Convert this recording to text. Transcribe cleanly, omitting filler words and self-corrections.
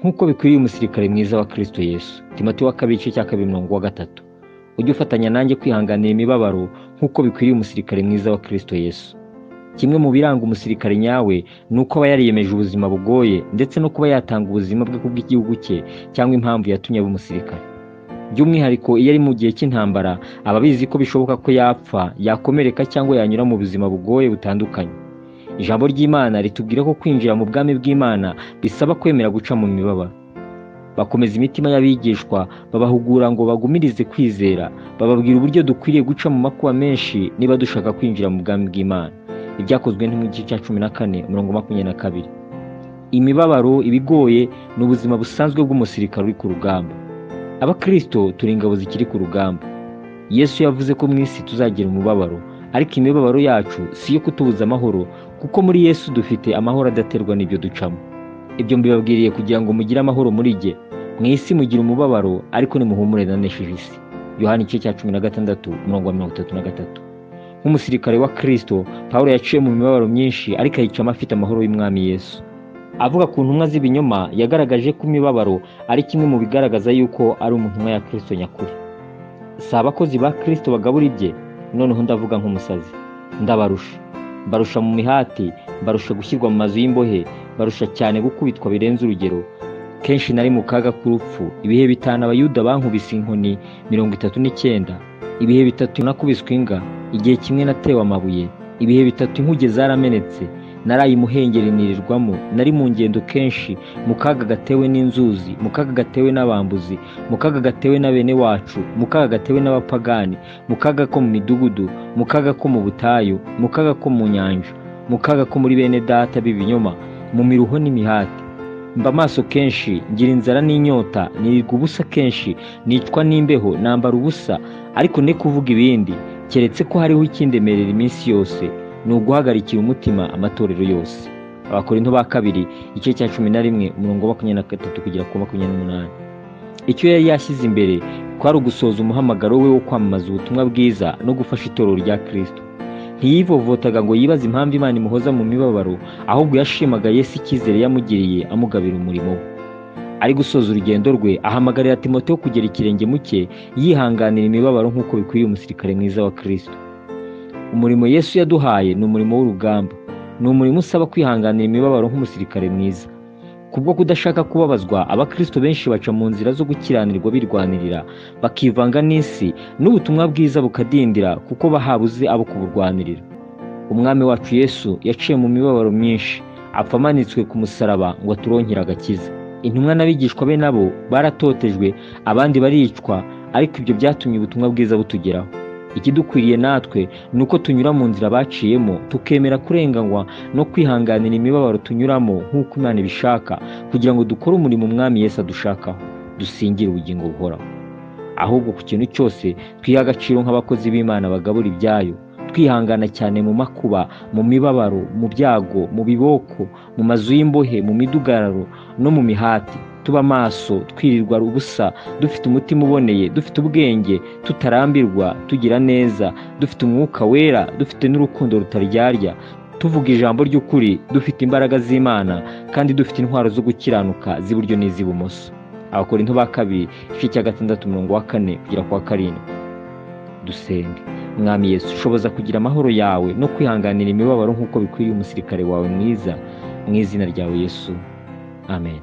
nk'uko bikwiriye umusirikare mwiza wa Kristo Yesu. Timoteyo wa kabiri igice cya 2:3. Ujye ufatanya nanjye kwihanganira imibabaro nk'uko bikwiriye umusirikare mwiza wa Kristo Yesu. Kimwe mu biranga umusirikare nyawe ni uko aba yariyemeje ubuzima bugoye ndetse no kuba yatanga ubuzima bwe kubw'igihugu cye cyangwa impamvu yatumye aba umusirikare. By'umwihariko iyo ari mu gihe cy'intambara aba abizi ko bishoboka ko yapfa, yakomereka cyangwa yanyura mu buzima bugoye butandukanye. Ijambo ry'Imana ritubwira ko kwinjira mu bwami bw'Imana bisaba kwemera guca mu mibabaro. Bakomeza imitima y'abigishwa, babahugura ngo bagumirize kwizera, bababwira uburyo dukwiriye guca mu makuba menshi niba dushaka kwinjira mu bwami bw'Imana. Ibyakozwe mu gice cya 14:22. Imibabaro ibigoye ni ubuzima busanzwe bw'umusirikare uri ku rugamba. Abakristo turi ingabo zikiri ku rugamba. Yesu yavuze ko mu isi tuzagira umubabaro, ariko imibabaro yacu si yo kutubuza amahoro, kuko muri Yesu dufite amahoro adaterwa n'ibyo ducamo. Ibyo mbibabwiriye kugira ngo mugire amahoro muri jye. Mu isi mugira umubabaro, ariko nimuhumure nanesheje isi. Yohana igice cya 16:33. Nk'umusirikare wa Kristo, Pawulo yaciye mu mibabaro myinshi, ariko ayicamo afite amahoro y'Umwami Yesu. Avuga ku ntumwa z'ibinyoma, yagaragaje ko imibabaro ari kimwe mu bigaragaza yuko ari umuntumwa ya Kristo nyakuri. Si abakozi ba Kristo bagabura ibye, noneho ndavuga nk'umusazi. Ndabarusha. Barusha mu mihati, barusha gushyirwa mu mazu y'imbohe, barusha cyane gukubitwa birenze urugero. Kenshi nari mu kaga k'urupfu, ibihe bitanu abayuda bankubise inkoni 39, ibihe bitatu nakubiswe inga, igihe kimwe natewe amabuye, ibihe bitatu inkuge zaramenetse, naraye imuhengeri nirirwamo, nari mu ngendo kenshi, mu kaga gatewe n'inzuzi, mu kaga gatewe n'abambuzi, mu kaga gatewe na bene wacu, mu kaga gatewe n'abapagani, mu kaga ko mu midugudu, mu kaga ko mu butayu, mu kaga ko mu nyanja, mu kaga ko muri bene data b'ibinyoma, mu miruho n'imihati. Mba maso kenshi, ngira inzara n'inyota, nirirwa ubusa kenshi, nicwa n'imbeho, nambara ubusa, ariko ne kuvuga ibindi, keretse ko hariho ikindemerera iminsi yose, ni uguhagarikira umutima amatorero yose. Abakorinto ba kabiri igice cya 11:23-28. Icyo yari yashyize imbere kwari ugusoza umuhamagaro we wo kwamamaza ubutumwa bwiza no gufasha itorero rya Kristo. Ntiyivovotaga ngo yibaze impamvu Imana imuhoza mu mibabaro, ahubwo yashimaga Yesu icyizere yamugiriye amugabira umurimo we. Ari gusoza urugendo rwe, ahamagarira Timoteyo kugera ikirenge mu cye, yihanganira imibabaro nk'uko bikwiriye umusirikare mwiza wa Kristo. Umurimo Yesu yaduhaye ni umurimo w'urugamba. Ni umurimo usaba kwihanganira imibabaro nk'umusirikare mwiza. Kubwo kudashaka kubabazwa, abakristo benshi baca mu nzira zo gukiranirwa birwanirira, bakivanga n'isi, n'ubutumwa bwiza bukadindira kuko bahabuze abo kuburwanirira. Umwami wacu Yesu yaciye mu mibabaro myinshi, apfa amanitswe ku musaraba ngo aturonkere agakiza. Intumwa n'abigishwa be nabo baratotejwe, abandi baricwa, ariko ibyo byatumye ubutumwa bwiza butugeraho. Ikidukwiriye natwe ni uko tunyura mu nzira baciyemo, tukemera kurenganywa no kwihanganira imibabaro tunyuramo nk'uko Imana ibishaka, kugira ngo dukore umurimo Umwami Yesu adushakaho, dusingire ubugingo buhoraho. Ahubwo ku kintu cyose twiha agaciro nk'abakozi b'Imana bagabura ibyayo, twihangana cyane mu makuba, mu mibabaro, mu byago, mu biboko, mu mazu y'imbohe, mu midugararo no mu mihati. Tuba maso, twirirwa ubusa, dufite umutima uboneye, dufite ubwenge, tutarambirwa, tugira neza, dufite umwuka wera, dufite n'urukundo rutaryarya, tuvuga ijambo ry'ukuri, dufite imbaraga z'Imana, kandi dufite intwaro zo gukiranuka z'iburyo n'iz'ibumoso. Abakorinto ba kabiri igice cya 6:4-7. Dusenge. Mwami Yesu, ushoboza kugira amahoro yawe no kwihanganira imibabaro nk'uko bikwiriye umusirikare wawe mwiza, mu izina ryawe Yesu. Amen.